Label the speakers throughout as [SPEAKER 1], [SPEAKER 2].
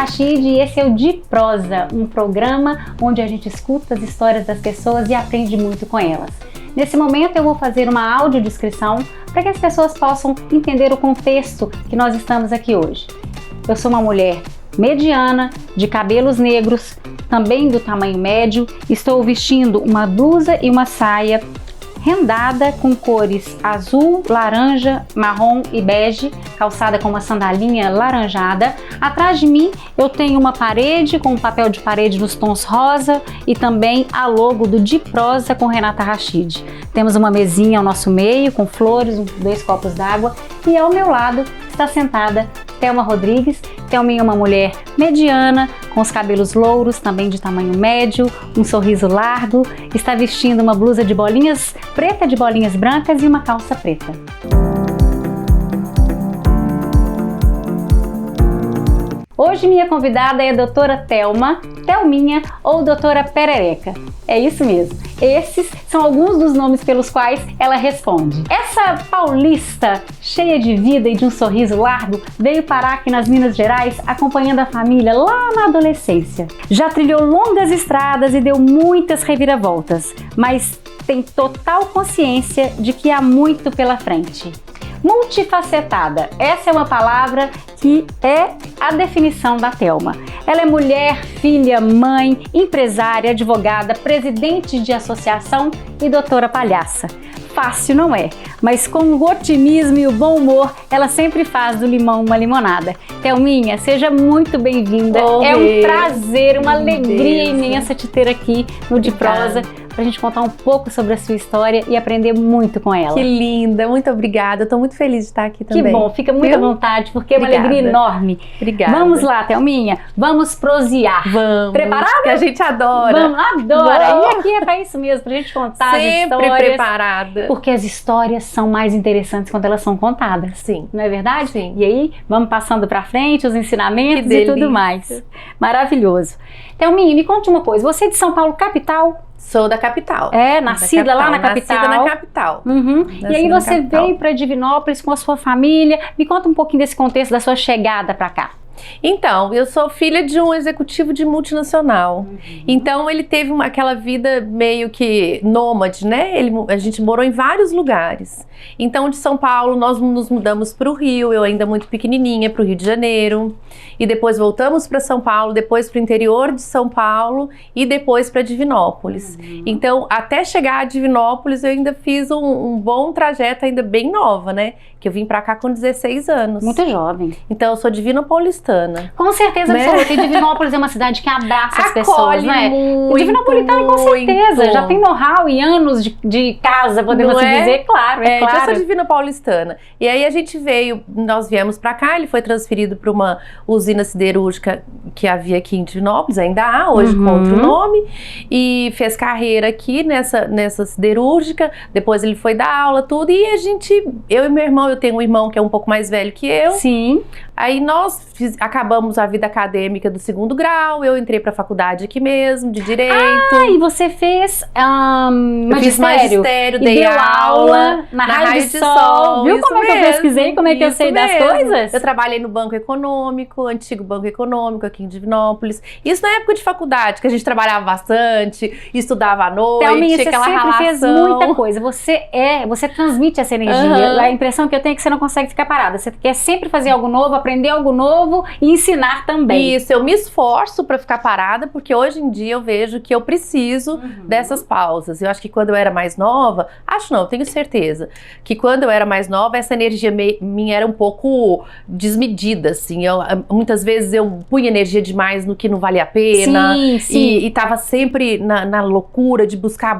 [SPEAKER 1] Rachid e esse é o De Prosa, um programa onde a gente escuta as histórias das pessoas e aprende muito com elas. Nesse momento eu vou fazer uma audiodescrição para que as pessoas possam entender o contexto que nós estamos aqui hoje. Eu sou uma mulher mediana, de cabelos negros, também do tamanho médio, estou vestindo uma blusa e uma saia rendada com cores azul, laranja, marrom e bege, calçada com uma sandalinha laranjada. Atrás de mim eu tenho uma parede com um papel de parede nos tons rosa e também a logo do De Prosa com Renata Rachid. Temos uma mesinha ao nosso meio com flores, 2 copos d'água e ao meu lado está sentada Thelma Rodrigues. Thelminha é uma mulher mediana, com os cabelos louros, também de tamanho médio, um sorriso largo, está vestindo uma blusa de bolinhas preta de bolinhas brancas e uma calça preta. Hoje minha convidada é a doutora Thelma, Thelminha ou doutora Perereca. É isso mesmo. Esses são alguns dos nomes pelos quais ela responde. Essa paulista, cheia de vida e de um sorriso largo, veio parar aqui nas Minas Gerais acompanhando a família lá na adolescência. Já trilhou longas estradas e deu muitas reviravoltas, mas tem total consciência de que há muito pela frente. Multifacetada, essa é uma palavra que é a definição da Thelma. Ela é mulher, filha, mãe, empresária, advogada, presidente de associação e doutora palhaça. Fácil não é, mas com o otimismo e o bom humor, ela sempre faz do limão uma limonada. Thelminha, seja muito bem-vinda. É um prazer, uma alegria imensa te ter aqui no De Prosa, pra gente contar um pouco sobre a sua história e aprender muito com ela.
[SPEAKER 2] Que linda, muito obrigada. Eu tô muito feliz de estar aqui também.
[SPEAKER 1] Que bom, fica muito à vontade, porque é uma alegria enorme.
[SPEAKER 2] Obrigada.
[SPEAKER 1] Vamos lá, Thelminha, vamos prosear.
[SPEAKER 2] Vamos.
[SPEAKER 1] Preparada?
[SPEAKER 2] Que a gente adora.
[SPEAKER 1] Vamos, adora. Vamos. E aqui é pra isso mesmo, pra gente contar as histórias.
[SPEAKER 2] Sempre preparada.
[SPEAKER 1] Porque as histórias são mais interessantes quando elas são contadas.
[SPEAKER 2] Sim.
[SPEAKER 1] Não é verdade?
[SPEAKER 2] Sim.
[SPEAKER 1] E aí, vamos passando pra frente, os ensinamentos e tudo mais. Maravilhoso. Thelminha, me conte uma coisa, você é de São Paulo, capital?
[SPEAKER 2] Sou da capital.
[SPEAKER 1] É, nascida lá na capital.
[SPEAKER 2] Nascida na capital.
[SPEAKER 1] E aí você veio para Divinópolis com a sua família. Me conta um pouquinho desse contexto da sua chegada para cá.
[SPEAKER 2] Então, eu sou filha de um executivo de multinacional. Então, ele teve aquela vida meio que nômade, né? A gente morou em vários lugares. Então, de São Paulo, nós nos mudamos para o Rio, eu ainda muito pequenininha, para o Rio de Janeiro. E depois voltamos para São Paulo, depois para o interior de São Paulo e depois para Divinópolis. Então, até chegar a Divinópolis, eu ainda fiz um bom trajeto, ainda bem nova, né? Que eu vim para cá com 16 anos.
[SPEAKER 1] Muito jovem.
[SPEAKER 2] Então, eu sou divinopaulistana.
[SPEAKER 1] Com certeza, né? Absoluta. E Divinópolis é uma cidade que abraça as pessoas, né?
[SPEAKER 2] Muito,
[SPEAKER 1] o divinopolitano, com certeza. Já tem know-how e anos de casa, podemos assim dizer. Claro, é claro.
[SPEAKER 2] Eu sou divinopaulistana. E aí a gente nós viemos pra cá, ele foi transferido para uma usina siderúrgica que havia aqui em Divinópolis, ainda há, hoje com outro nome, e fez carreira aqui nessa siderúrgica, depois ele foi dar aula, tudo, e eu e meu irmão, eu tenho um irmão que é um pouco mais velho que eu.
[SPEAKER 1] Sim.
[SPEAKER 2] Aí nós acabamos a vida acadêmica do 2º grau, eu entrei pra faculdade aqui mesmo, de Direito.
[SPEAKER 1] Ah, e você fez
[SPEAKER 2] eu fiz magistério, dei aula
[SPEAKER 1] na Raio de Sol. Viu como é que eu pesquisei, como é que eu sei das coisas?
[SPEAKER 2] Eu trabalhei no Banco Econômico, antigo Banco Econômico aqui em Divinópolis. Isso na época de faculdade, que a gente trabalhava bastante, estudava à noite,
[SPEAKER 1] Thelminha,
[SPEAKER 2] aquela
[SPEAKER 1] você sempre fez muita coisa. Você transmite essa energia. A impressão que eu tenho é que você não consegue ficar parada. Você quer sempre fazer algo novo, aprender algo novo e ensinar também.
[SPEAKER 2] Isso, eu me esforço para ficar parada, porque hoje em dia eu vejo que eu preciso dessas pausas. Eu acho que quando eu era mais nova, eu tenho certeza, que quando eu era mais nova, essa energia minha era um pouco desmedida, assim. Muitas vezes eu punha energia demais no que não valia a pena.
[SPEAKER 1] Sim.
[SPEAKER 2] E tava sempre na loucura de buscar.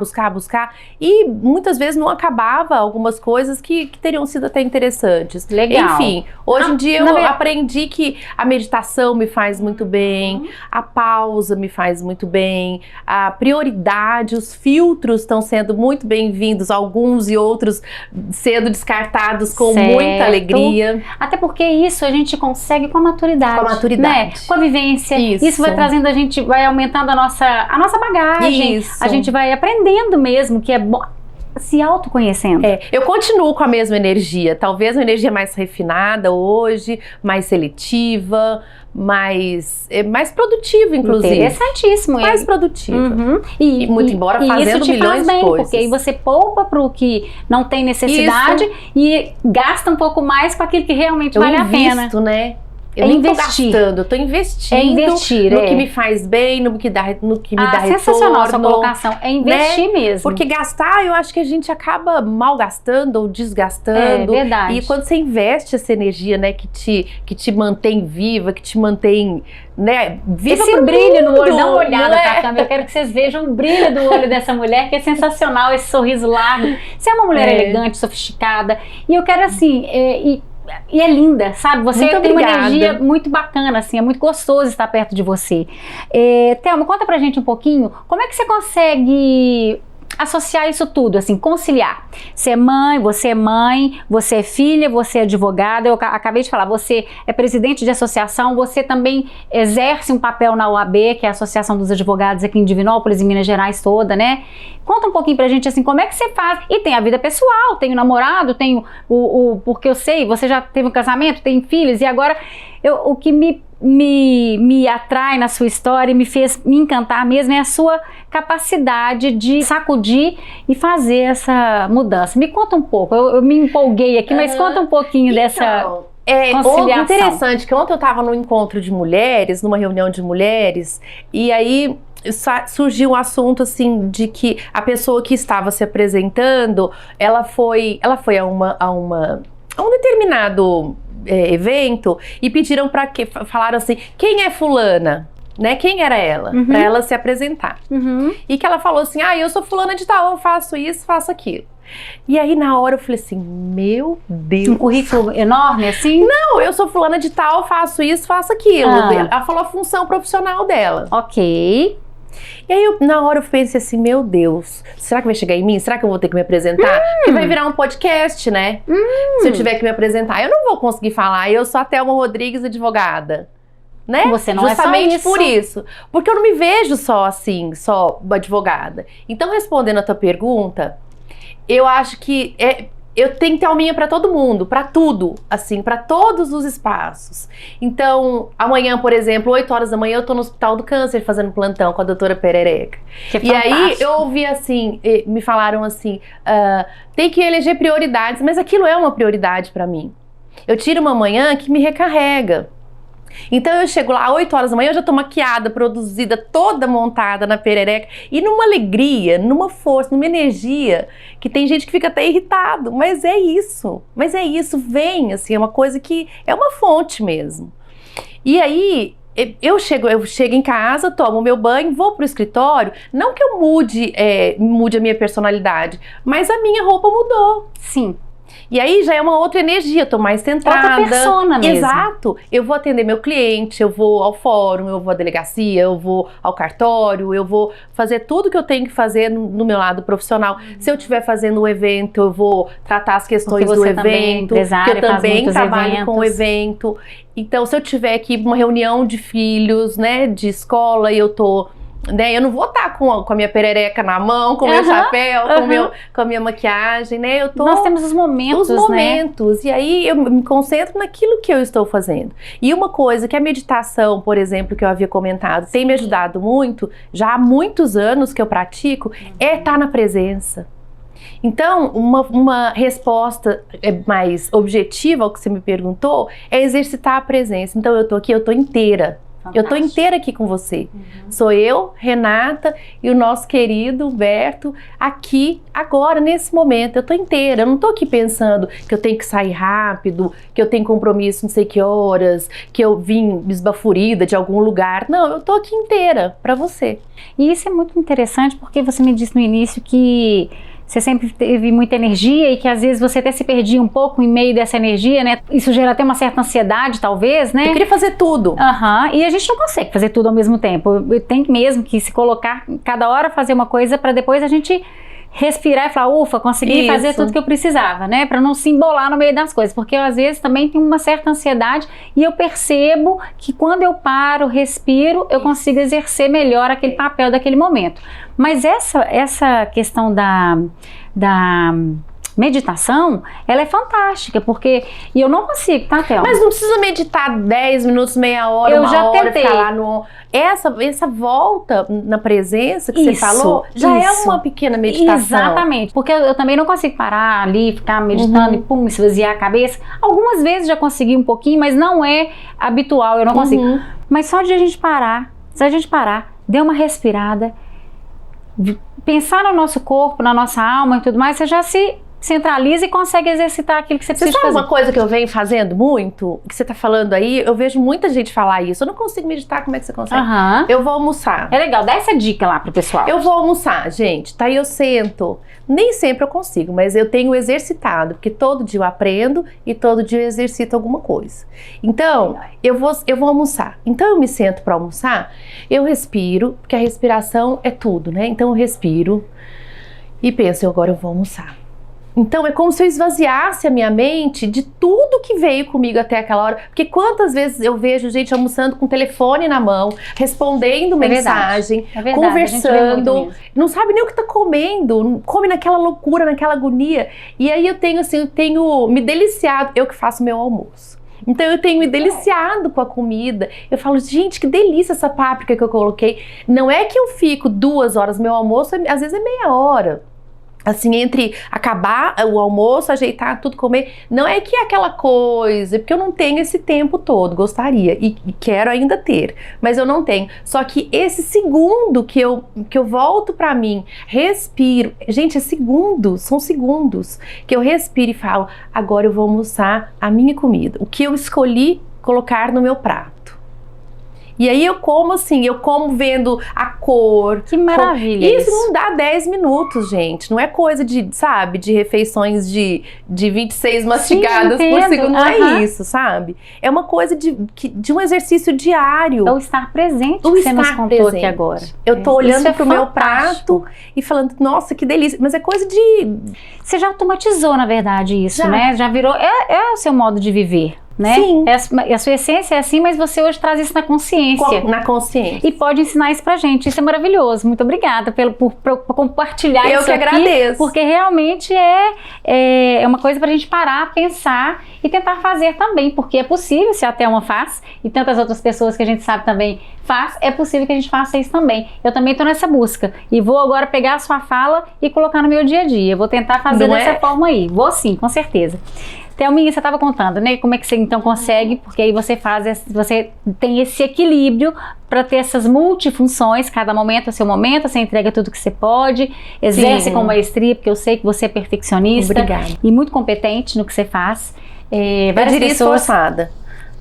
[SPEAKER 2] E muitas vezes não acabava algumas coisas que teriam sido até interessantes.
[SPEAKER 1] Legal.
[SPEAKER 2] Enfim, hoje em dia eu aprendi que a meditação me faz muito bem, a pausa me faz muito bem, a prioridade, os filtros estão sendo muito bem-vindos, alguns e outros sendo descartados com muita alegria.
[SPEAKER 1] Até porque isso a gente consegue com a maturidade.
[SPEAKER 2] Com a maturidade.
[SPEAKER 1] Né? Com a vivência. Isso vai trazendo, a gente vai aumentando a nossa bagagem.
[SPEAKER 2] Isso.
[SPEAKER 1] A gente vai aprendendo mesmo que é bom. se autoconhecendo.
[SPEAKER 2] Eu continuo com a mesma energia, talvez uma energia mais refinada hoje, mais seletiva, mais produtiva, inclusive.
[SPEAKER 1] Interessantíssimo.
[SPEAKER 2] Mais produtiva.
[SPEAKER 1] Uhum.
[SPEAKER 2] Muito embora fazendo
[SPEAKER 1] isso te
[SPEAKER 2] milhões
[SPEAKER 1] faz bem,
[SPEAKER 2] de coisas.
[SPEAKER 1] porque aí você poupa para o que não tem necessidade e gasta um pouco mais com aquilo que realmente vale a pena.
[SPEAKER 2] Eu invisto, né? Eu nem tô gastando, eu tô investindo no que me faz bem, no que me dá retorno.
[SPEAKER 1] Sensacional essa colocação, é investir mesmo.
[SPEAKER 2] Porque gastar, eu acho que a gente acaba mal gastando ou desgastando.
[SPEAKER 1] É verdade.
[SPEAKER 2] E quando você investe essa energia, né, que te mantém viva, que te mantém, né, viva
[SPEAKER 1] esse
[SPEAKER 2] pro
[SPEAKER 1] brilho
[SPEAKER 2] mundo,
[SPEAKER 1] no olho, dá uma olhada
[SPEAKER 2] não é?
[SPEAKER 1] pra câmera, eu quero que vocês vejam o brilho do olho dessa mulher, que é sensacional, esse sorriso largo. Você é uma mulher elegante, sofisticada, e eu quero assim, e é linda, sabe? Você
[SPEAKER 2] muito
[SPEAKER 1] tem
[SPEAKER 2] obrigada.
[SPEAKER 1] uma energia muito bacana, assim, é muito gostoso estar perto de você. Thelma, conta pra gente um pouquinho, como é que você consegue associar isso tudo, assim, conciliar? Você é filha, você é advogada, eu acabei de falar, você é presidente de associação, você também exerce um papel na OAB, que é a Associação dos Advogados aqui em Divinópolis, em Minas Gerais toda, né? Conta um pouquinho pra gente, assim, como é que você faz? E tem a vida pessoal, tem o namorado, tem porque eu sei, você já teve um casamento, tem filhos, e agora, o que me atrai na sua história e me fez me encantar mesmo é a sua capacidade de sacudir e fazer essa mudança. Me conta um pouco, eu me empolguei aqui, mas conta um pouquinho dessa conciliação.
[SPEAKER 2] Interessante que ontem eu estava num encontro de mulheres, numa reunião de mulheres, e aí surgiu um assunto assim de que a pessoa que estava se apresentando, ela foi a um determinado evento e pediram falaram assim, quem é fulana? Né? Quem era ela?
[SPEAKER 1] Uhum.
[SPEAKER 2] Para ela se apresentar.
[SPEAKER 1] Uhum.
[SPEAKER 2] E que ela falou assim, eu sou fulana de tal, eu faço isso, faço aquilo. E aí na hora eu falei assim, meu Deus.
[SPEAKER 1] Um currículo enorme assim?
[SPEAKER 2] Não, eu sou fulana de tal, faço isso, faço aquilo. Ela falou a função profissional dela.
[SPEAKER 1] Ok.
[SPEAKER 2] E aí, na hora eu pensei assim, meu Deus, será que vai chegar em mim? Será que eu vou ter que me apresentar? Porque vai virar um podcast, né? Se eu tiver que me apresentar, eu não vou conseguir falar, eu sou a Thelma Rodrigues, advogada. Né?
[SPEAKER 1] Você não
[SPEAKER 2] justamente
[SPEAKER 1] é só isso.
[SPEAKER 2] por isso. Porque eu não me vejo só assim, só advogada. Então, respondendo a tua pergunta, eu acho que eu tenho que ter alminha para todo mundo, para tudo, assim, para todos os espaços. Então, amanhã, por exemplo, 8 horas da manhã, eu tô no Hospital do Câncer fazendo plantão com a doutora Perereca.
[SPEAKER 1] Que
[SPEAKER 2] e aí eu ouvi assim, me falaram assim, tem que eleger prioridades, mas aquilo é uma prioridade para mim. Eu tiro uma manhã que me recarrega. Então eu chego lá 8 horas da manhã, eu já tô maquiada, produzida, toda montada na perereca e numa alegria, numa força, numa energia que tem gente que fica até irritado, mas é isso, vem, assim, é uma coisa que é uma fonte mesmo. E aí eu chego em casa, tomo meu banho, vou pro escritório, não que eu mude a minha personalidade, mas a minha roupa mudou.
[SPEAKER 1] Sim.
[SPEAKER 2] E aí já é uma outra energia, eu tô mais centrada.
[SPEAKER 1] Outra persona mesmo.
[SPEAKER 2] Exato. Eu vou atender meu cliente, eu vou ao fórum, eu vou à delegacia, eu vou ao cartório, eu vou fazer tudo que eu tenho que fazer no meu lado profissional. Se eu estiver fazendo um evento, eu vou tratar as questões do evento, porque eu também trabalho com o evento. Então, se eu tiver aqui uma reunião de filhos, né, de escola, e eu tô... Né, eu não vou estar com a minha perereca na mão, com o meu chapéu, com a minha maquiagem, né?
[SPEAKER 1] Nós temos os momentos,
[SPEAKER 2] né? E aí eu me concentro naquilo que eu estou fazendo. E uma coisa que a meditação, por exemplo, que eu havia comentado, tem me ajudado muito, já há muitos anos que eu pratico, é estar na presença. Então, uma resposta mais objetiva ao que você me perguntou é exercitar a presença. Então, eu tô aqui, eu tô inteira. Fantástico. Eu tô inteira aqui com você. Sou eu, Renata e o nosso querido Humberto aqui, agora, nesse momento. Eu tô inteira. Eu não tô aqui pensando que eu tenho que sair rápido, que eu tenho compromisso não sei que horas, que eu vim esbaforida de algum lugar. Não, eu tô aqui inteira pra você.
[SPEAKER 1] E isso é muito interessante porque você me disse no início que você sempre teve muita energia e que às vezes você até se perdia um pouco em meio dessa energia, né? Isso gera até uma certa ansiedade, talvez, né?
[SPEAKER 2] Eu queria fazer tudo.
[SPEAKER 1] E a gente não consegue fazer tudo ao mesmo tempo. Tem mesmo que se colocar, cada hora fazer uma coisa para depois a gente respirar e falar, ufa, consegui fazer tudo que eu precisava, né? Para não se embolar no meio das coisas, porque eu às vezes também tenho uma certa ansiedade e eu percebo que quando eu paro, respiro, eu consigo exercer melhor aquele papel daquele momento. Mas essa questão da meditação, ela é fantástica, porque... E eu não consigo, tá, Thelma?
[SPEAKER 2] Mas não precisa meditar 10 minutos, meia hora,
[SPEAKER 1] eu
[SPEAKER 2] uma
[SPEAKER 1] já
[SPEAKER 2] hora,
[SPEAKER 1] tentei.
[SPEAKER 2] ficar lá no... Essa volta na presença que você falou, já é uma pequena meditação.
[SPEAKER 1] Exatamente, porque eu também não consigo parar ali, ficar meditando e pum, esvaziar a cabeça. Algumas vezes já consegui um pouquinho, mas não é habitual, eu não consigo. Mas só de a gente parar, dê uma respirada, pensar no nosso corpo, na nossa alma e tudo mais, você já se centraliza e consegue exercitar aquilo que você precisa fazer.
[SPEAKER 2] Você sabe uma coisa que eu venho fazendo muito, que você tá falando aí, eu vejo muita gente falar isso, eu não consigo meditar, como é que você consegue? Eu vou almoçar.
[SPEAKER 1] É legal, dá essa dica lá pro pessoal.
[SPEAKER 2] Eu vou almoçar, gente, tá aí eu sento, nem sempre eu consigo, mas eu tenho exercitado, porque todo dia eu aprendo e todo dia eu exercito alguma coisa. Então, eu vou almoçar, então eu me sento para almoçar, eu respiro, porque a respiração é tudo, né? Então eu respiro e penso, agora eu vou almoçar. Então é como se eu esvaziasse a minha mente de tudo que veio comigo até aquela hora. Porque quantas vezes eu vejo gente almoçando com o telefone na mão, respondendo mensagem, conversando, não sabe nem o que tá comendo, come naquela loucura, naquela agonia. E aí eu tenho me deliciado, eu que faço meu almoço. Então eu tenho me deliciado com a comida. Eu falo, gente, que delícia essa páprica que eu coloquei. Não é que eu fico 2 horas, meu almoço às vezes é meia hora. Assim, entre acabar o almoço, ajeitar tudo, comer, não é que é aquela coisa, porque eu não tenho esse tempo todo, gostaria e quero ainda ter, mas eu não tenho. Só que esse segundo que eu volto pra mim, respiro, gente, são segundos que eu respiro e falo, agora eu vou almoçar a minha comida, o que eu escolhi colocar no meu prato. E aí eu como assim, eu como vendo a cor.
[SPEAKER 1] Que maravilha
[SPEAKER 2] isso. Não dá 10 minutos, gente. Não é coisa de, sabe, de refeições de 26 mastigadas por segundo. Não é isso, sabe? É uma coisa de um exercício diário.
[SPEAKER 1] É o estar presente que você nos contou aqui agora.
[SPEAKER 2] Eu tô olhando pro meu prato e falando, nossa, que delícia. Mas é coisa de...
[SPEAKER 1] Você já automatizou, na verdade, isso, né? Já virou... É o seu modo de viver. Né?
[SPEAKER 2] Sim.
[SPEAKER 1] A sua essência é assim, mas você hoje traz isso na consciência.
[SPEAKER 2] Na consciência.
[SPEAKER 1] E pode ensinar isso pra gente. Isso é maravilhoso. Muito obrigada por compartilhar isso aqui.
[SPEAKER 2] Eu que agradeço.
[SPEAKER 1] Porque realmente é uma coisa pra gente parar, pensar e tentar fazer também. Porque é possível, se a Thelma faz, e tantas outras pessoas que a gente sabe também faz, é possível que a gente faça isso também. Eu também tô nessa busca. E vou agora pegar a sua fala e colocar no meu dia a dia. Eu vou tentar fazer dessa forma aí. Vou sim, com certeza. Thelminha, você estava contando, né? Como é que você então consegue, porque aí você tem esse equilíbrio para ter essas multifunções, cada momento é seu momento, você entrega tudo que você pode, exerce com maestria, porque eu sei que você é perfeccionista.
[SPEAKER 2] Obrigada.
[SPEAKER 1] E muito competente no que você faz.
[SPEAKER 2] Várias eu diria pessoas... esforçada.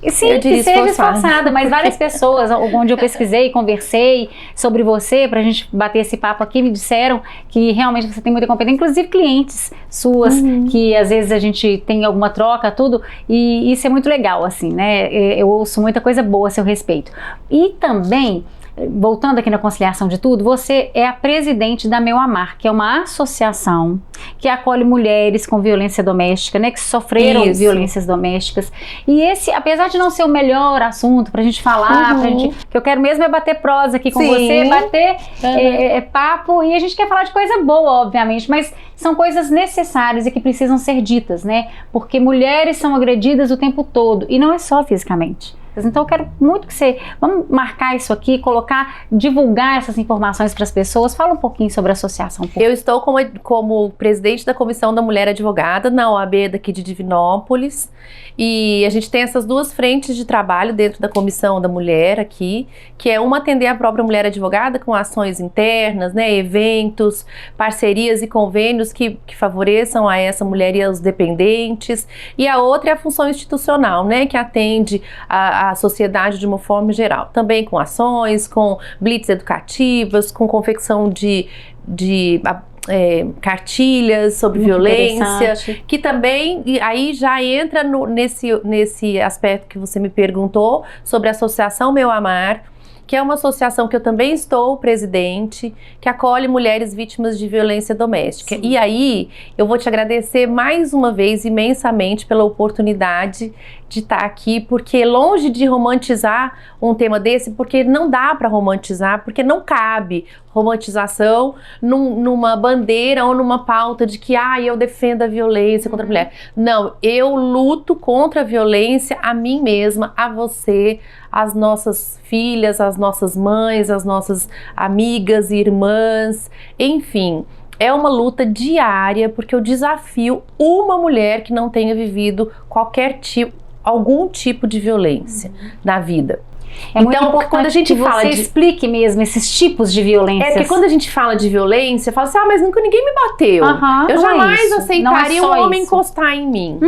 [SPEAKER 1] Sim, que seja esforçada, mas várias pessoas onde eu pesquisei, conversei sobre você, pra gente bater esse papo aqui, me disseram que realmente você tem muita competência, inclusive clientes suas, que às vezes a gente tem alguma troca, tudo, e isso é muito legal, assim, né? Eu ouço muita coisa boa a seu respeito. E também, voltando aqui na conciliação de tudo, você é a presidente da Meu Amar, que é uma associação que acolhe mulheres com violência doméstica, né, que sofreram violências domésticas. E esse, apesar de não ser o melhor assunto pra gente falar, que eu quero mesmo é bater prosa aqui com você, bater papo, e a gente quer falar de coisa boa, obviamente, mas são coisas necessárias e que precisam ser ditas, né, porque mulheres são agredidas o tempo todo, e não é só fisicamente. Então eu quero muito que você, vamos marcar isso aqui, divulgar essas informações para as pessoas. Fala um pouquinho sobre a associação.
[SPEAKER 2] Eu estou como presidente da Comissão da Mulher Advogada na OAB daqui de Divinópolis, e a gente tem essas duas frentes de trabalho dentro da Comissão da Mulher aqui, que é uma atender a própria mulher advogada com ações internas, né, eventos, parcerias e convênios que favoreçam a essa mulher e aos dependentes, e a outra é a função institucional, né, que atende a sociedade de uma forma geral, também com ações, com blitz educativas, com confecção de cartilhas sobre violência, que também, e aí já entra nesse aspecto que você me perguntou, sobre a Associação Meu Amar, que é uma associação que eu também estou presidente, que acolhe mulheres vítimas de violência doméstica.
[SPEAKER 1] Sim.
[SPEAKER 2] E aí, eu vou te agradecer mais uma vez imensamente pela oportunidade de estar aqui, porque longe de romantizar um tema desse, porque não dá para romantizar, porque não cabe romantização numa bandeira ou numa pauta de que eu defendo a violência contra a mulher. Não, eu luto contra a violência a mim mesma, a você, às nossas filhas, às nossas mães, às nossas amigas e irmãs, enfim. É uma luta diária, porque eu desafio uma mulher que não tenha vivido algum tipo de violência na vida.
[SPEAKER 1] É muito importante quando a gente fala você explique mesmo esses tipos de violência.
[SPEAKER 2] Porque quando a gente fala de violência, fala assim, mas nunca ninguém me bateu. Eu jamais aceitaria um homem encostar em mim.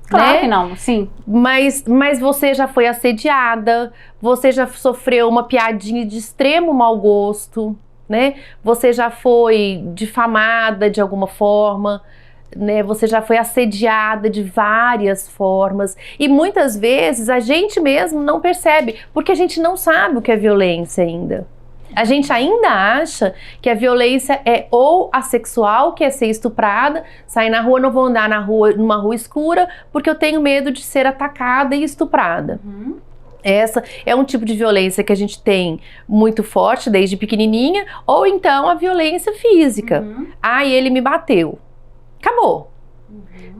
[SPEAKER 1] Claro que não, sim.
[SPEAKER 2] Mas você já foi assediada, você já sofreu uma piadinha de extremo mau gosto, né? Você já foi difamada de alguma forma, né? Você já foi assediada de várias formas. E muitas vezes a gente mesmo não percebe, porque a gente não sabe o que é violência ainda. A gente ainda acha que a violência é ou a sexual, que é ser estuprada, sair na rua, não vou andar numa rua escura, porque eu tenho medo de ser atacada e estuprada. Essa é um tipo de violência que a gente tem muito forte desde pequenininha, ou então a violência física. Ele me bateu. Acabou.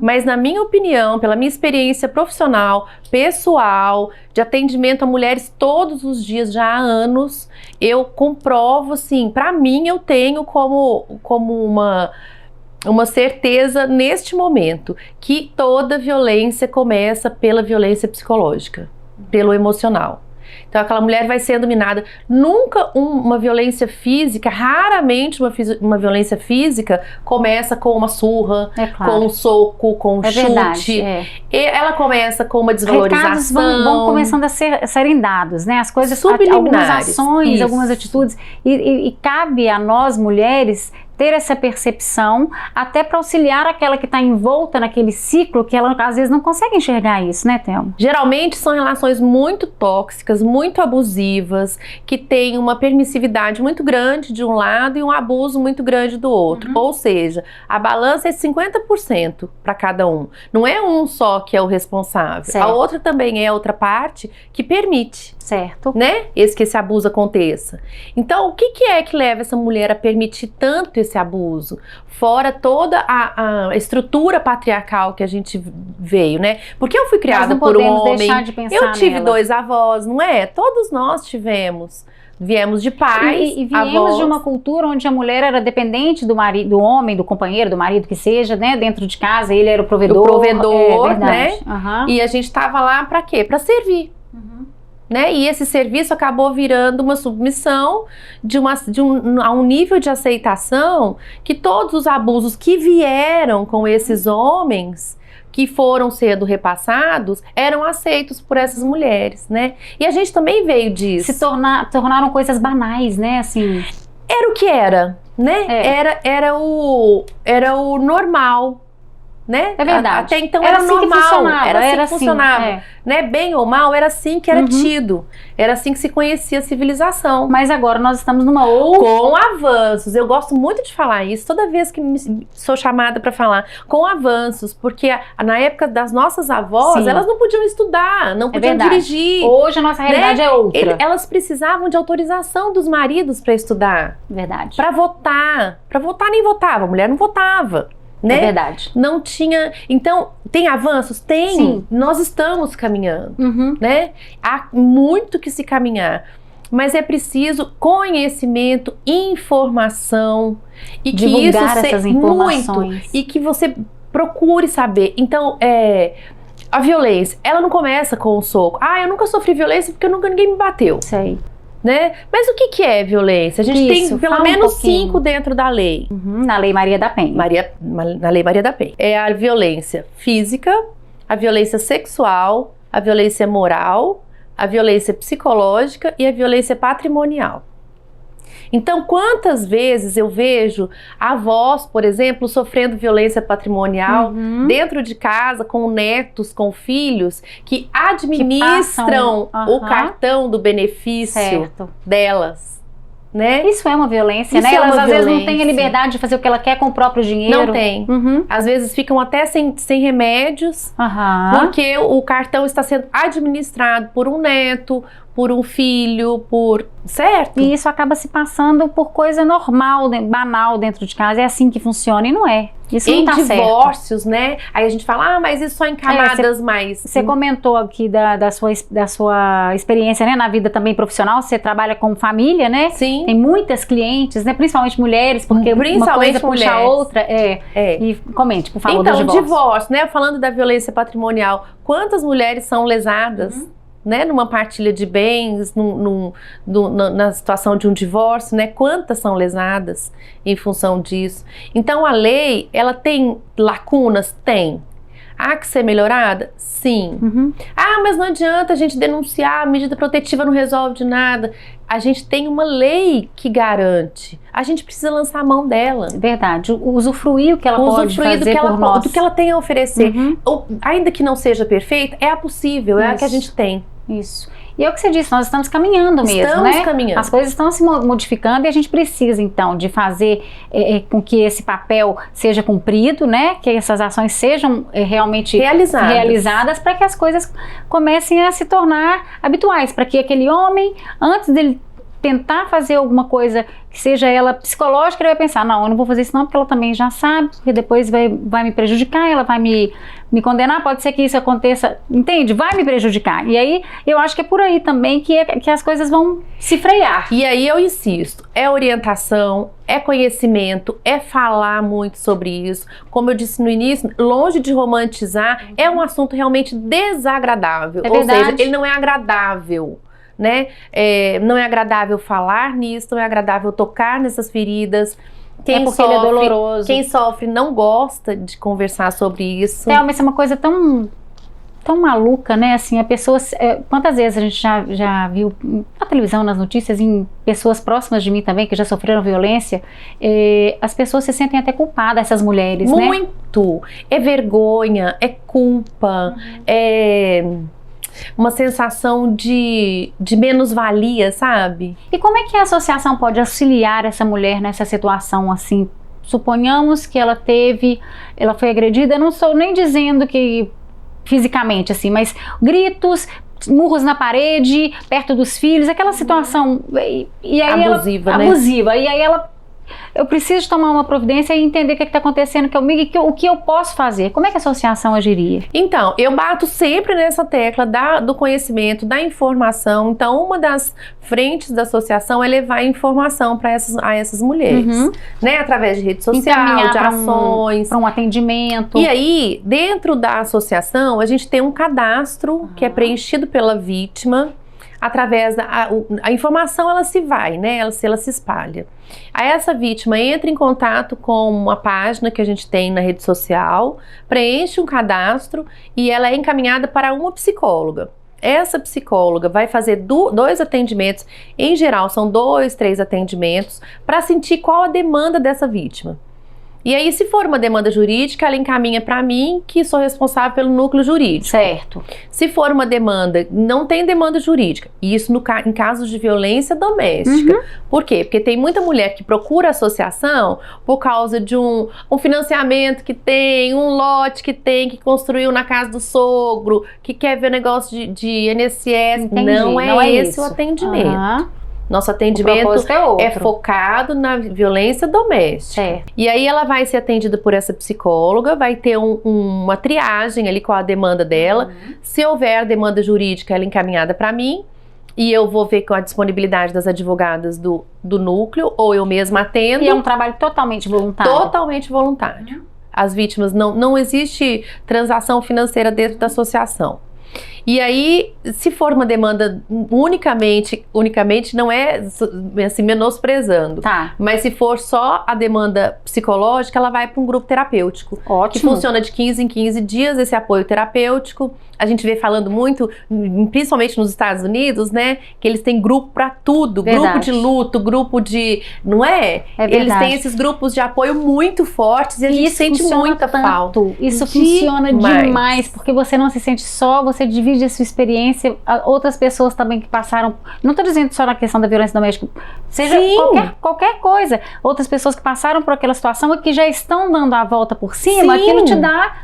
[SPEAKER 2] Mas na minha opinião, pela minha experiência profissional, pessoal, de atendimento a mulheres todos os dias já há anos, eu comprovo, assim, para mim eu tenho como uma certeza neste momento que toda violência começa pela violência psicológica, pelo emocional. Então aquela mulher vai sendo minada. Nunca uma violência física, raramente uma violência física começa com uma surra, com um soco, com um chute.
[SPEAKER 1] Verdade,
[SPEAKER 2] Ela começa com uma desvalorização.
[SPEAKER 1] Recados vão começando a serem dados, né? As coisas, algumas ações, algumas atitudes. E cabe a nós, mulheres, ter essa percepção, até para auxiliar aquela que está envolta naquele ciclo, que ela às vezes não consegue enxergar isso, né, Thelma?
[SPEAKER 2] Geralmente são relações muito tóxicas, muito abusivas, que têm uma permissividade muito grande de um lado e um abuso muito grande do outro. Ou seja, a balança é 50% para cada um. Não é um só que é o responsável. Certo. A outra também é a outra parte que permite.
[SPEAKER 1] Certo.
[SPEAKER 2] Né? Que esse abuso aconteça. Então, o que é que leva essa mulher a permitir tanto esse abuso? Fora toda a estrutura patriarcal que a gente veio, né? Porque eu fui criada por um homem.
[SPEAKER 1] Deixar de pensar
[SPEAKER 2] eu tive
[SPEAKER 1] nela.
[SPEAKER 2] 2 avós, não é? Todos nós tivemos. Viemos de pais,
[SPEAKER 1] e viemos
[SPEAKER 2] avós.
[SPEAKER 1] de uma cultura onde a mulher era dependente do marido, do homem, do companheiro, do marido que seja, né? Dentro de casa, ele era o provedor.
[SPEAKER 2] O provedor, né?
[SPEAKER 1] Uhum.
[SPEAKER 2] E a gente tava lá pra quê? Pra servir. Né? E esse serviço acabou virando uma submissão a um nível de aceitação que todos os abusos que vieram com esses homens que foram sendo repassados eram aceitos por essas mulheres, né? E a gente também veio disso.
[SPEAKER 1] Tornaram coisas banais, né? Assim.
[SPEAKER 2] Era o que era, né? Era o normal. Né?
[SPEAKER 1] É verdade.
[SPEAKER 2] Até então
[SPEAKER 1] era
[SPEAKER 2] assim
[SPEAKER 1] normal,
[SPEAKER 2] que funcionava,
[SPEAKER 1] era
[SPEAKER 2] assim que funcionava, né? Bem ou mal, era assim que era tido, era assim que se conhecia a civilização.
[SPEAKER 1] Mas agora nós estamos numa outra...
[SPEAKER 2] Com avanços, eu gosto muito de falar isso, toda vez que sou chamada para falar, com avanços, porque na época das nossas avós, elas não podiam estudar, não podiam dirigir.
[SPEAKER 1] Hoje a nossa realidade é outra.
[SPEAKER 2] Elas precisavam de autorização dos maridos para estudar.
[SPEAKER 1] Verdade.
[SPEAKER 2] Para votar nem votava, a mulher não votava. Né?
[SPEAKER 1] É verdade.
[SPEAKER 2] Não tinha... Então, tem avanços? Tem. Sim. Nós estamos caminhando, né? Há muito que se caminhar. Mas é preciso conhecimento, informação. E
[SPEAKER 1] divulgar
[SPEAKER 2] que isso
[SPEAKER 1] essas informações.
[SPEAKER 2] Muito, e que você procure saber. Então, a violência, ela não começa com o soco. Eu nunca sofri violência porque ninguém me bateu.
[SPEAKER 1] Sei.
[SPEAKER 2] Né? Mas o que é violência? A gente tem pelo menos 5 dentro da lei.
[SPEAKER 1] Na Lei Maria da Penha.
[SPEAKER 2] Na Lei Maria da Penha. É a violência física, a violência sexual, a violência moral, a violência psicológica e a violência patrimonial. Então, quantas vezes eu vejo avós, por exemplo, sofrendo violência patrimonial dentro de casa, com netos, com filhos, que administram o cartão do benefício delas. Né?
[SPEAKER 1] Isso é uma violência, né? Elas às vezes não têm a liberdade de fazer o que ela quer com o próprio dinheiro.
[SPEAKER 2] Não tem. Às vezes ficam até sem remédios, porque o cartão está sendo administrado por um neto, por um filho, certo?
[SPEAKER 1] E isso acaba se passando por coisa normal, banal dentro de casa. É assim que funciona e não é. Isso não tá certo.
[SPEAKER 2] Em divórcios, né? Aí a gente fala, mas isso só em camadas mais...
[SPEAKER 1] Você comentou aqui da sua experiência, né, na vida também profissional. Você trabalha com família, né?
[SPEAKER 2] Sim.
[SPEAKER 1] Tem muitas clientes, né? Principalmente mulheres, porque uma coisa puxa a outra. E comente, por favor, do
[SPEAKER 2] divórcio, né? Falando da violência patrimonial, quantas mulheres são lesadas? Né, numa partilha de bens, na situação de um divórcio, né, quantas são lesadas em função disso. Então a lei, ela tem lacunas? Tem. Há que ser melhorada? Sim. Mas não adianta a gente denunciar, a medida protetiva não resolve de nada. A gente tem uma lei que garante. A gente precisa lançar a mão dela.
[SPEAKER 1] Verdade. Usufruir o que ela pode fazer por nós.
[SPEAKER 2] Do que ela tem a oferecer. Ainda que não seja perfeita, é a possível, é a que a gente tem.
[SPEAKER 1] Isso. E é o que você disse, nós estamos caminhando mesmo,
[SPEAKER 2] Estamos caminhando.
[SPEAKER 1] As coisas estão se modificando e a gente precisa, então, de fazer com que esse papel seja cumprido, né? Que essas ações sejam realmente realizadas para que as coisas comecem a se tornar habituais, para que aquele homem, antes dele tentar fazer alguma coisa que seja ela psicológica, ele vai pensar, não, eu não vou fazer isso não, porque ela também já sabe, porque depois vai me prejudicar, ela vai me condenar, pode ser que isso aconteça, entende? Vai me prejudicar. E aí, eu acho que é por aí também que as coisas vão se frear.
[SPEAKER 2] E aí eu insisto, é orientação, é conhecimento, é falar muito sobre isso. Como eu disse no início, longe de romantizar, é um assunto realmente desagradável.
[SPEAKER 1] Ou
[SPEAKER 2] seja, ele não é agradável. Né? Não é agradável falar nisso, não é agradável tocar nessas feridas. Ele é doloroso. Quem sofre não gosta de conversar sobre isso.
[SPEAKER 1] Mas é uma coisa tão maluca, né? Assim, a pessoa... quantas vezes a gente já viu na televisão, nas notícias, em pessoas próximas de mim também, que já sofreram violência, as pessoas se sentem até culpadas, essas mulheres, né?
[SPEAKER 2] Muito! É vergonha, é culpa, uma sensação de menos-valia, sabe?
[SPEAKER 1] E como é que a associação pode auxiliar essa mulher nessa situação assim? Suponhamos que ela foi agredida, eu não estou nem dizendo que fisicamente assim, mas gritos, murros na parede, perto dos filhos, aquela situação e aí
[SPEAKER 2] abusiva,
[SPEAKER 1] né? Abusiva. E aí eu preciso tomar uma providência e entender o que está acontecendo comigo e o que eu posso fazer. Como é que a associação agiria?
[SPEAKER 2] Então, eu bato sempre nessa tecla do conhecimento, da informação. Então, uma das frentes da associação é levar informação a essas mulheres, né? Através de rede social, de ações.
[SPEAKER 1] Para um atendimento.
[SPEAKER 2] E aí, dentro da associação, a gente tem um cadastro que é preenchido pela vítima. Através a informação, ela se vai, né? Ela se espalha. Aí essa vítima entra em contato com uma página que a gente tem na rede social, preenche um cadastro e ela é encaminhada para uma psicóloga. Essa psicóloga vai fazer 2 atendimentos, em geral são 2, 3 atendimentos, para sentir qual a demanda dessa vítima. E aí, se for uma demanda jurídica, ela encaminha para mim, que sou responsável pelo núcleo jurídico.
[SPEAKER 1] Certo.
[SPEAKER 2] Se for uma demanda, não tem demanda jurídica. Isso em casos de violência doméstica. Por quê? Porque tem muita mulher que procura associação por causa de um financiamento que tem, um lote que construiu na casa do sogro, que quer ver negócio de INSS.
[SPEAKER 1] Entendi,
[SPEAKER 2] não é esse o atendimento. Nosso atendimento é focado na violência doméstica. E aí ela vai ser atendida por essa psicóloga, vai ter uma triagem ali com a demanda dela. Se houver demanda jurídica, ela é encaminhada para mim e eu vou ver com a disponibilidade das advogadas do núcleo, ou eu mesma atendo.
[SPEAKER 1] E é um trabalho totalmente voluntário.
[SPEAKER 2] Totalmente voluntário. As vítimas, não existe transação financeira dentro da associação. E aí, se for uma demanda unicamente não é assim, menosprezando.
[SPEAKER 1] Tá.
[SPEAKER 2] Mas se for só a demanda psicológica, ela vai para um grupo terapêutico.
[SPEAKER 1] Ótimo.
[SPEAKER 2] Que funciona de 15 em 15 dias, esse apoio terapêutico. A gente vê falando muito, principalmente nos Estados Unidos, né? Que eles têm grupo para tudo.
[SPEAKER 1] Verdade.
[SPEAKER 2] Grupo de luto, grupo de... Não é?
[SPEAKER 1] É verdade.
[SPEAKER 2] Eles têm esses grupos de apoio muito fortes e a gente sente muita falta.
[SPEAKER 1] Isso funciona demais, porque você não se sente só, você divide a sua experiência, outras pessoas também que passaram, não estou dizendo só na questão da violência doméstica, seja qualquer coisa, outras pessoas que passaram por aquela situação e que já estão dando a volta por cima, aquilo te dá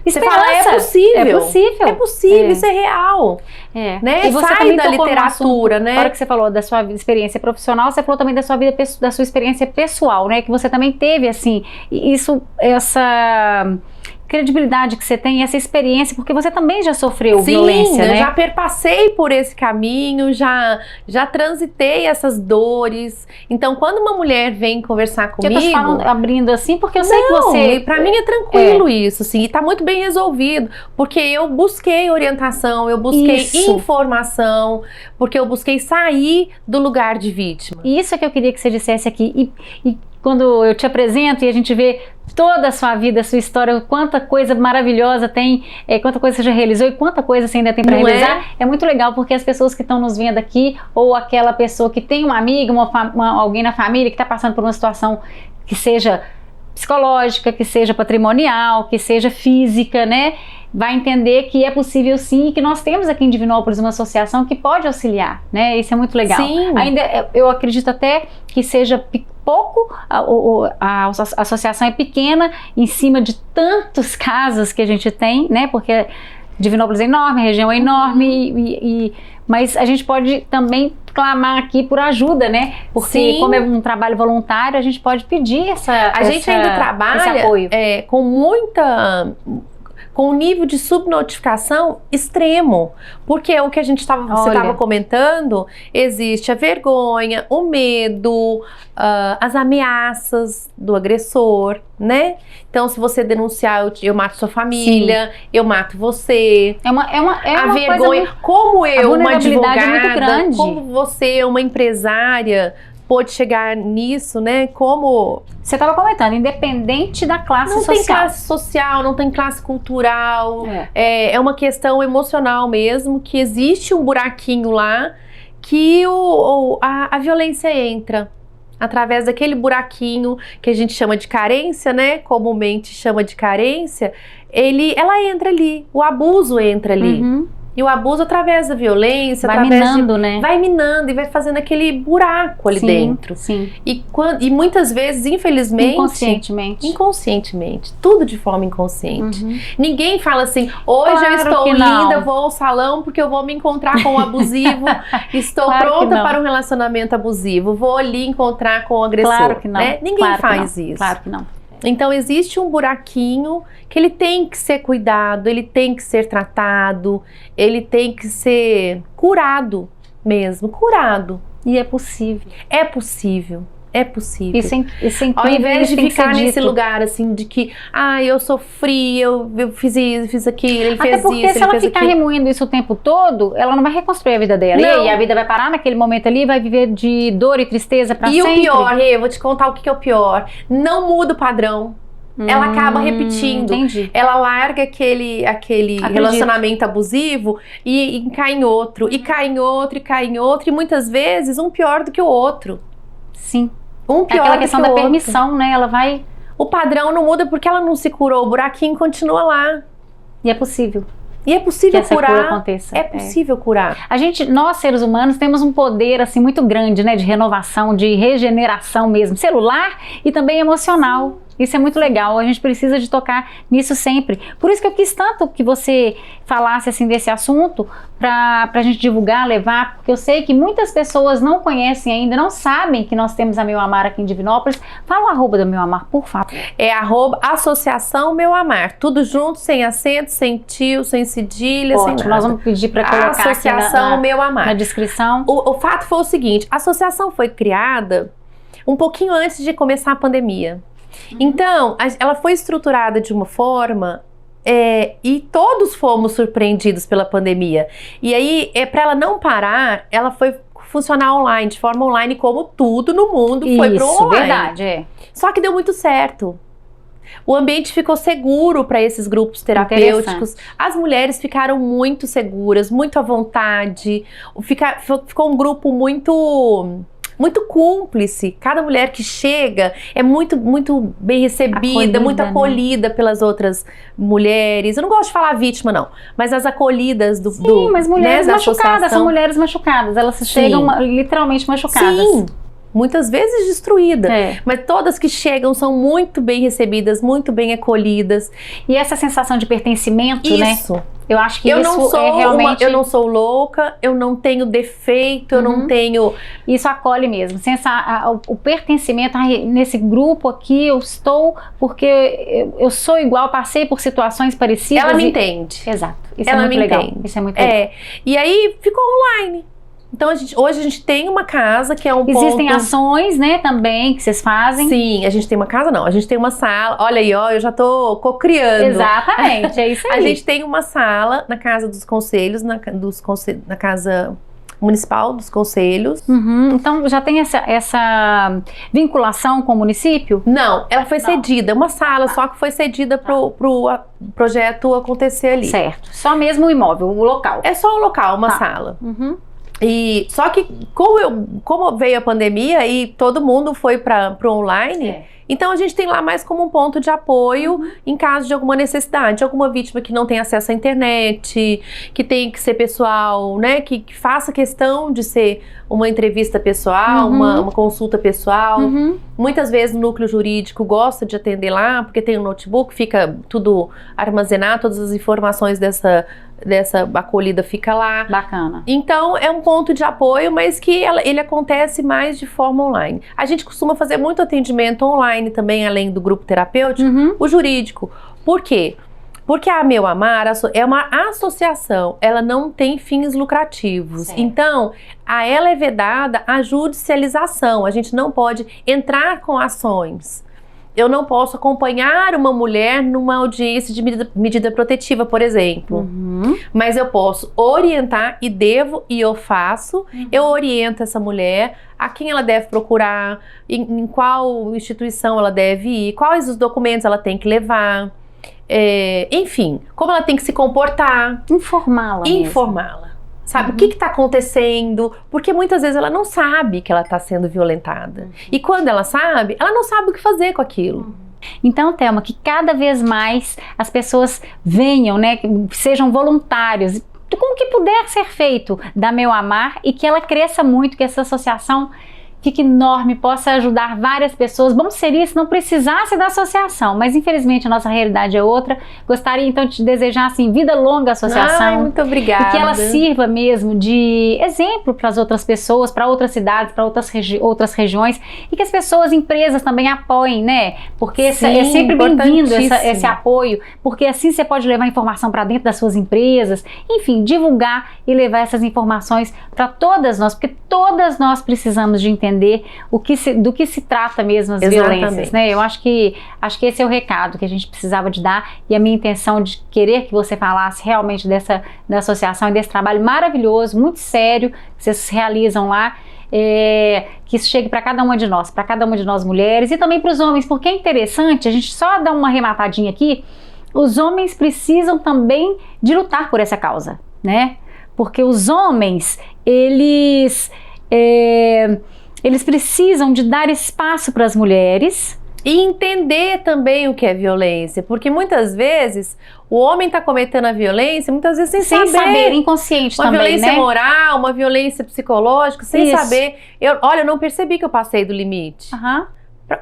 [SPEAKER 1] esperança.
[SPEAKER 2] Você fala, é possível.
[SPEAKER 1] É possível.
[SPEAKER 2] É possível, isso é real. Né?
[SPEAKER 1] E você
[SPEAKER 2] sai da literatura, né?
[SPEAKER 1] Na hora que você falou da sua experiência profissional, você falou também da sua vida, da sua experiência pessoal, né? Que você também teve, assim, essa credibilidade que você tem, essa experiência, porque você também já sofreu violência, né?
[SPEAKER 2] Eu já perpassei por esse caminho, já transitei essas dores. Então, quando uma mulher vem conversar comigo...
[SPEAKER 1] Eu tô te falando, abrindo assim, porque eu sei que você...
[SPEAKER 2] Pra mim é tranquilo isso, assim, e tá muito bem resolvido, porque eu busquei orientação, eu busquei informação, porque eu busquei sair do lugar de vítima.
[SPEAKER 1] Isso é que eu queria que você dissesse aqui, e quando eu te apresento e a gente vê toda a sua vida, a sua história, quanta coisa maravilhosa tem, quanta coisa você já realizou e quanta coisa você ainda tem para realizar, é muito legal, porque as pessoas que estão nos vendo aqui, ou aquela pessoa que tem uma amiga, alguém na família que está passando por uma situação que seja psicológica, que seja patrimonial, que seja física, né? Vai entender que é possível sim, e que nós temos aqui em Divinópolis uma associação que pode auxiliar, né? Isso é muito legal.
[SPEAKER 2] Sim.
[SPEAKER 1] Ainda eu acredito até que seja pouco, a associação é pequena em cima de tantos casos que a gente tem, né? Porque Divinópolis é enorme, a região é enorme, mas a gente pode também clamar aqui por ajuda, né? Porque como é um trabalho voluntário, a gente pode pedir
[SPEAKER 2] a gente ainda trabalha
[SPEAKER 1] esse apoio.
[SPEAKER 2] Com um nível de subnotificação extremo, porque o que você estava comentando, existe a vergonha, o medo, as ameaças do agressor, né? Então, se você denunciar, eu mato sua família, eu mato você.
[SPEAKER 1] É uma
[SPEAKER 2] a vergonha,
[SPEAKER 1] coisa
[SPEAKER 2] como eu, uma advogada,
[SPEAKER 1] muito grande.
[SPEAKER 2] como você, uma empresária, pôde chegar nisso, né? Como...
[SPEAKER 1] Você estava comentando, independente da classe social.
[SPEAKER 2] Não tem classe social, não tem classe cultural. É uma questão emocional mesmo, que existe um buraquinho lá que a violência entra. Através daquele buraquinho que a gente chama de carência, né? Comumente chama de carência. Ela entra ali, o abuso entra ali. E o abuso através da violência,
[SPEAKER 1] vai minando, né?
[SPEAKER 2] Vai minando e vai fazendo aquele buraco ali dentro.
[SPEAKER 1] Sim.
[SPEAKER 2] E muitas vezes, infelizmente... Inconscientemente. Tudo de forma inconsciente. Ninguém fala assim, hoje eu estou linda, vou ao salão porque eu vou me encontrar com um abusivo, estou pronta para um relacionamento abusivo, vou ali encontrar com o agressor.
[SPEAKER 1] Claro que não.
[SPEAKER 2] Né? Ninguém faz isso.
[SPEAKER 1] Claro que não.
[SPEAKER 2] Então existe um buraquinho que ele tem que ser cuidado, ele tem que ser tratado, ele tem que ser curado mesmo, curado.
[SPEAKER 1] E é possível.
[SPEAKER 2] É possível. É possível.
[SPEAKER 1] Isso é incrível.
[SPEAKER 2] Ao invés de ficar nesse lugar assim de que, eu sofri, eu fiz isso, fiz aquilo, ele fez isso, ele fez aquilo. Até porque se ela ficar remoendo isso o tempo todo, ela não vai reconstruir a vida dela.
[SPEAKER 1] Não. E a vida vai parar naquele momento ali, vai viver de dor e tristeza pra sempre.
[SPEAKER 2] E o pior, eu vou te contar o que é o pior. Não muda o padrão. Ela acaba repetindo.
[SPEAKER 1] Entendi.
[SPEAKER 2] Ela larga aquele relacionamento abusivo e cai em outro, e cai em outro, e cai em outro, e muitas vezes um pior do que o outro.
[SPEAKER 1] Sim.
[SPEAKER 2] Um pior
[SPEAKER 1] aquela questão da permissão, né? Ela vai...
[SPEAKER 2] O padrão não muda porque ela não se curou, o buraquinho continua lá.
[SPEAKER 1] E é possível.
[SPEAKER 2] E é possível
[SPEAKER 1] que
[SPEAKER 2] curar.
[SPEAKER 1] Essa cura aconteça.
[SPEAKER 2] É possível curar.
[SPEAKER 1] Nós seres humanos temos um poder assim muito grande, né, de renovação, de regeneração mesmo, celular e também emocional. Isso é muito legal, a gente precisa de tocar nisso sempre. Por isso que eu quis tanto que você falasse assim desse assunto, pra gente divulgar, levar, porque eu sei que muitas pessoas não conhecem ainda, não sabem que nós temos a Meu Amar aqui em Divinópolis. Fala o @ da Meu Amar, por favor.
[SPEAKER 2] É @Associação Meu Amar, tudo junto, sem acento, sem tio, sem cedilha, sem nada.
[SPEAKER 1] Nós vamos pedir para colocar
[SPEAKER 2] Associação
[SPEAKER 1] aqui
[SPEAKER 2] Meu Amar.
[SPEAKER 1] Na descrição.
[SPEAKER 2] O fato foi o seguinte, a associação foi criada um pouquinho antes de começar a pandemia. Então, ela foi estruturada de uma forma e todos fomos surpreendidos pela pandemia. E aí, para ela não parar, ela foi funcionar online, de forma online, como tudo no mundo foi pro online.
[SPEAKER 1] Verdade,
[SPEAKER 2] Só que deu muito certo. O ambiente ficou seguro para esses grupos terapêuticos. As mulheres ficaram muito seguras, muito à vontade. Ficou um grupo muito cúmplice. Cada mulher que chega é muito bem recebida, muito acolhida, né, pelas outras mulheres. Eu não gosto de falar vítima, não, mas as acolhidas
[SPEAKER 1] Sim, mas mulheres machucadas, são mulheres machucadas. Elas chegam literalmente machucadas.
[SPEAKER 2] Sim. Muitas vezes destruída, mas todas que chegam são muito bem recebidas, muito bem acolhidas.
[SPEAKER 1] E essa sensação de pertencimento,
[SPEAKER 2] isso,
[SPEAKER 1] né? Eu acho que realmente...
[SPEAKER 2] Eu não sou louca, eu não tenho defeito, eu não tenho...
[SPEAKER 1] Isso acolhe mesmo. O pertencimento, nesse grupo aqui eu estou porque eu sou igual, passei por situações parecidas.
[SPEAKER 2] Ela me entende.
[SPEAKER 1] Exato. Isso é muito legal. Isso é muito legal.
[SPEAKER 2] E aí ficou online. Então, hoje a gente tem uma casa que é um
[SPEAKER 1] Existem ações, né, também, que vocês fazem?
[SPEAKER 2] Na gente tem uma casa não, a gente tem uma sala, olha aí, ó, eu já tô cocriando.
[SPEAKER 1] Exatamente, é isso aí.
[SPEAKER 2] A gente tem uma sala na Casa dos Conselhos, na Casa Municipal dos Conselhos.
[SPEAKER 1] Então, já tem essa vinculação com o município?
[SPEAKER 2] Não, ela foi cedida, uma sala só que foi cedida pro projeto acontecer ali.
[SPEAKER 1] Certo, só mesmo o imóvel, o local.
[SPEAKER 2] É só o local, uma sala. E só que como veio a pandemia e todo mundo foi para o online, então a gente tem lá mais como um ponto de apoio em caso de alguma necessidade, alguma vítima que não tem acesso à internet, que tem que ser pessoal, né, que faça questão de ser uma entrevista pessoal, uma consulta pessoal. Muitas vezes o núcleo jurídico gosta de atender lá, porque tem um notebook, fica tudo armazenado, todas as informações dessa acolhida fica lá.
[SPEAKER 1] Bacana.
[SPEAKER 2] Então é um ponto de apoio, mas que ele acontece mais de forma online. A gente costuma fazer muito atendimento online também, além do grupo terapêutico, o jurídico. Por quê? Porque a Meu Amar é uma associação, ela não tem fins lucrativos. Certo. Então, a ela é vedada a judicialização, a gente não pode entrar com ações. Eu não posso acompanhar uma mulher numa audiência de medida protetiva, por exemplo. Mas eu posso orientar, e devo, e eu faço. Eu oriento essa mulher a quem ela deve procurar, em qual instituição ela deve ir, quais os documentos ela tem que levar. Enfim, como ela tem que se comportar.
[SPEAKER 1] Informá-la.
[SPEAKER 2] Sabe, o que está acontecendo? Porque muitas vezes ela não sabe que ela está sendo violentada. E quando ela sabe, ela não sabe o que fazer com aquilo.
[SPEAKER 1] Então, Thelma, que cada vez mais as pessoas venham, né, que sejam voluntários, com o que puder ser feito da Meu Amar, e que ela cresça muito, que essa associação fique enorme, possa ajudar várias pessoas. Bom seria se não precisasse da associação, mas infelizmente a nossa realidade é outra. Gostaria então de te desejar assim, vida longa à associação.
[SPEAKER 2] Muito obrigada.
[SPEAKER 1] E que ela sirva mesmo de exemplo para as outras pessoas, para outras cidades, para outras regiões, e que as pessoas, empresas também apoiem, né? Porque
[SPEAKER 2] Sim,
[SPEAKER 1] é sempre bem-vindo esse apoio, porque assim você pode levar informação para dentro das suas empresas, enfim, divulgar e levar essas informações para todas nós, porque todas nós precisamos de entender do que se trata mesmo as violências, né? Eu acho que esse é o recado que a gente precisava de dar, e a minha intenção de querer que você falasse realmente da associação e desse trabalho maravilhoso, muito sério, que vocês realizam lá, que isso chegue para cada uma de nós mulheres, e também para os homens, porque é interessante, a gente só dá uma arrematadinha aqui, os homens precisam também de lutar por essa causa, né? Porque os homens, eles precisam de dar espaço para as mulheres.
[SPEAKER 2] E entender também o que é violência, porque muitas vezes o homem está cometendo a violência, muitas vezes sem saber,
[SPEAKER 1] inconsciente
[SPEAKER 2] também,
[SPEAKER 1] né?
[SPEAKER 2] Uma violência moral, uma violência psicológica, sem saber. Eu não percebi que eu passei do limite.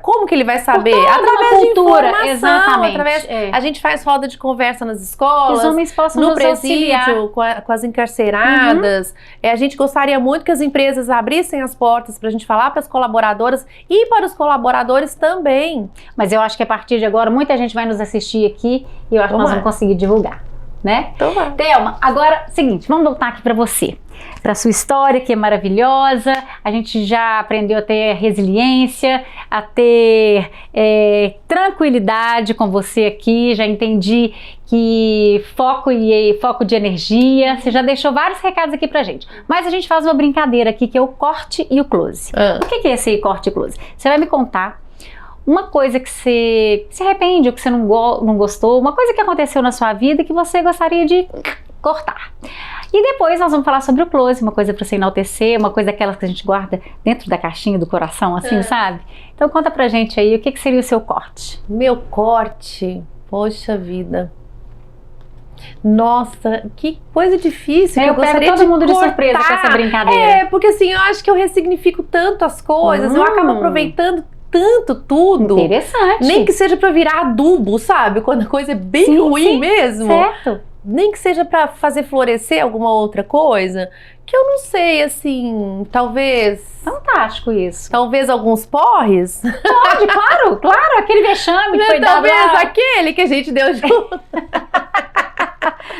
[SPEAKER 2] Como que ele vai saber?
[SPEAKER 1] Através de cultura, exatamente.
[SPEAKER 2] A gente faz roda de conversa nas escolas,
[SPEAKER 1] os homens possam
[SPEAKER 2] no
[SPEAKER 1] nos
[SPEAKER 2] presídio, com as encarceradas. A gente gostaria muito que as empresas abrissem as portas para a gente falar para as colaboradoras e para os colaboradores também.
[SPEAKER 1] Mas eu acho que a partir de agora muita gente vai nos assistir aqui, e eu acho que nós vamos conseguir divulgar. né?
[SPEAKER 2] Tomara.
[SPEAKER 1] Thelma, agora, seguinte, vamos voltar aqui para você. Para sua história, que é maravilhosa. A gente já aprendeu a ter resiliência, a ter tranquilidade com você aqui. Já entendi que foco de energia. Você já deixou vários recados aqui pra gente. Mas a gente faz uma brincadeira aqui, que é o corte e o close. O que é esse corte e close? Você vai me contar uma coisa que você se arrepende ou que você não gostou, uma coisa que aconteceu na sua vida que você gostaria de cortar. E depois nós vamos falar sobre o close, uma coisa para você enaltecer, uma coisa daquelas que a gente guarda dentro da caixinha do coração, assim, sabe? Então conta pra gente aí, o que seria o seu corte?
[SPEAKER 2] Meu corte? Poxa vida. Nossa, que coisa difícil. Que eu gostaria
[SPEAKER 1] todo mundo de surpresa com essa brincadeira.
[SPEAKER 2] Porque assim, eu acho que eu ressignifico tanto as coisas, eu acabo aproveitando tanto tudo.
[SPEAKER 1] Interessante.
[SPEAKER 2] Nem que seja pra virar adubo, sabe? Quando a coisa é bem ruim mesmo.
[SPEAKER 1] Certo.
[SPEAKER 2] Nem que seja pra fazer florescer alguma outra coisa, que eu não sei, assim, talvez...
[SPEAKER 1] Fantástico isso.
[SPEAKER 2] Talvez alguns porres?
[SPEAKER 1] Pode, claro, aquele vexame que foi dado lá.
[SPEAKER 2] Talvez aquele que a gente deu junto.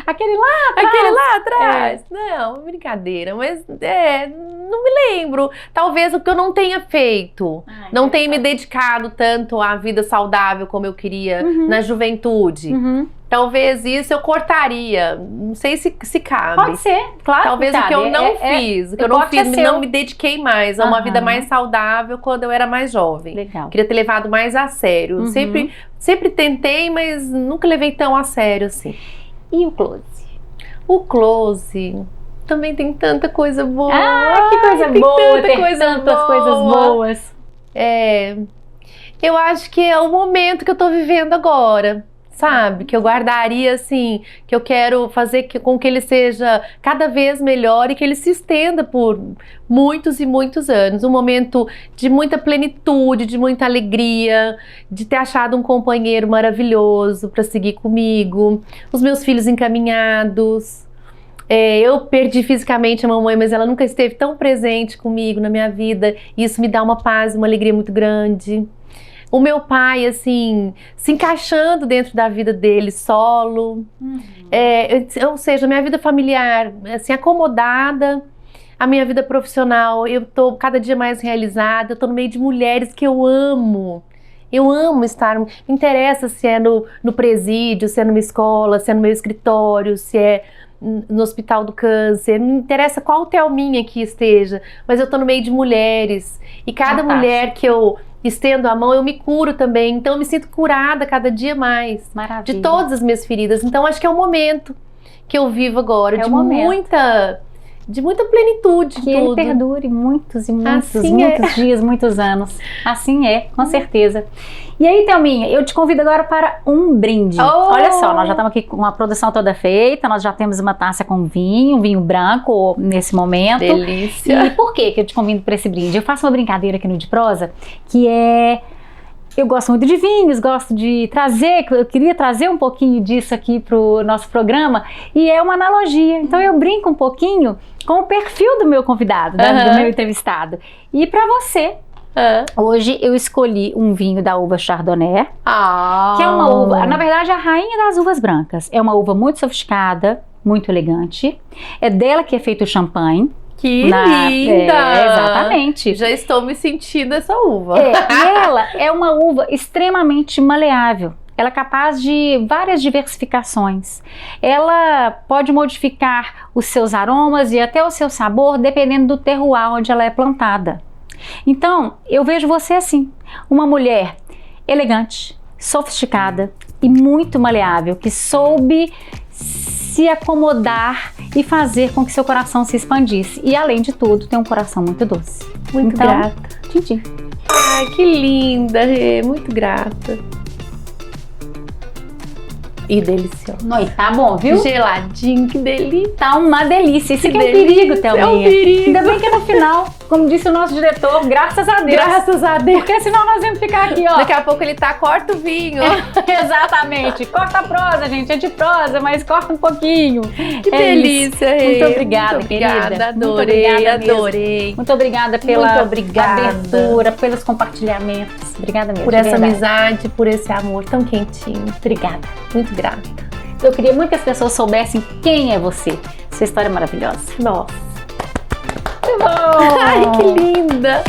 [SPEAKER 1] Aquele lá atrás.
[SPEAKER 2] Não, brincadeira, mas não me lembro. Talvez o que eu não tenha feito. Não tenha me dedicado tanto à vida saudável como eu queria na juventude. Talvez isso eu cortaria. Não sei se cabe.
[SPEAKER 1] Pode ser, claro.
[SPEAKER 2] Talvez o que eu não fiz. O que eu não fiz, não me dediquei mais a uma vida mais saudável quando eu era mais jovem.
[SPEAKER 1] Legal.
[SPEAKER 2] Queria ter levado mais a sério. Sempre tentei, mas nunca levei tão a sério assim.
[SPEAKER 1] E o close?
[SPEAKER 2] O close também tem tanta coisa boa.
[SPEAKER 1] Que coisa boa, ter
[SPEAKER 2] tantas
[SPEAKER 1] coisas boas.
[SPEAKER 2] Eu acho que é o momento que eu tô vivendo agora, sabe? Que eu guardaria assim, que eu quero fazer com que ele seja cada vez melhor e que ele se estenda por muitos e muitos anos. Um momento de muita plenitude, de muita alegria, de ter achado um companheiro maravilhoso para seguir comigo, os meus filhos encaminhados. Eu perdi fisicamente a mamãe, mas ela nunca esteve tão presente comigo na minha vida, e isso me dá uma paz, uma alegria muito grande. O meu pai, assim, se encaixando dentro da vida dele, solo. Ou seja, minha vida familiar, assim, acomodada. A minha vida profissional, eu tô cada dia mais realizada. Eu tô no meio de mulheres que eu amo. Eu amo estar... Me interessa se é no presídio, se é numa escola, se é no meu escritório, se é no Hospital do Câncer. Não interessa qual Thelminha que esteja, mas eu tô no meio de mulheres. E cada mulher que eu estendo a mão, eu me curo também. Então eu me sinto curada cada dia mais.
[SPEAKER 1] Maravilha.
[SPEAKER 2] De todas as minhas feridas. Então acho que é o momento que eu vivo agora. De muita plenitude.
[SPEAKER 1] Que ele perdure muitos e muitos dias, muitos anos. Assim é, com certeza. E aí, Thelminha, eu te convido agora para um brinde. Olha só, nós já estamos aqui com a produção toda feita, nós já temos uma taça com vinho, um vinho branco nesse momento.
[SPEAKER 2] Delícia.
[SPEAKER 1] E por que eu te convido para esse brinde? Eu faço uma brincadeira aqui no De Prosa, que é... Eu gosto muito de vinhos, gosto de trazer, eu queria trazer um pouquinho disso aqui para o nosso programa, e é uma analogia. Então eu brinco um pouquinho com o perfil do meu convidado, do meu entrevistado. E para você, hoje eu escolhi um vinho da uva Chardonnay, que é uma uva, na verdade, a rainha das uvas brancas. É uma uva muito sofisticada, muito elegante. É dela que é feito o champanhe.
[SPEAKER 2] Que linda!
[SPEAKER 1] Exatamente.
[SPEAKER 2] Já estou me sentindo essa uva.
[SPEAKER 1] E ela é uma uva extremamente maleável. Ela é capaz de várias diversificações. Ela pode modificar os seus aromas e até o seu sabor, dependendo do terroir onde ela é plantada. Então, eu vejo você assim, uma mulher elegante, sofisticada e muito maleável, que soube se acomodar e fazer com que seu coração se expandisse. E, além de tudo, tem um coração muito doce.
[SPEAKER 2] Muito grata.
[SPEAKER 1] Tchim.
[SPEAKER 2] Ai, que linda, Rê. Muito grata. E delicioso.
[SPEAKER 1] Tá bom, viu?
[SPEAKER 2] Geladinho, que delícia.
[SPEAKER 1] Tá uma delícia. Isso aqui é um perigo, Thelminha.
[SPEAKER 2] É um perigo.
[SPEAKER 1] Ainda bem que no final, como disse o nosso diretor, graças a Deus.
[SPEAKER 2] Graças a Deus.
[SPEAKER 1] Porque senão nós íamos ficar aqui, ó.
[SPEAKER 2] Daqui a pouco ele corta o vinho.
[SPEAKER 1] Exatamente. Corta a prosa, gente. É de prosa, mas corta um pouquinho.
[SPEAKER 2] Que delícia, Rê.
[SPEAKER 1] Muito obrigada, querida.
[SPEAKER 2] Adorei.
[SPEAKER 1] Muito obrigada pela abertura, pelos compartilhamentos. Obrigada mesmo.
[SPEAKER 2] Por essa amizade, por esse amor tão quentinho.
[SPEAKER 1] Obrigada.
[SPEAKER 2] Muito grata.
[SPEAKER 1] Eu queria muito que as pessoas soubessem quem é você. Sua história é maravilhosa.
[SPEAKER 2] Nossa.
[SPEAKER 1] Muito bom!
[SPEAKER 2] Ai, que linda!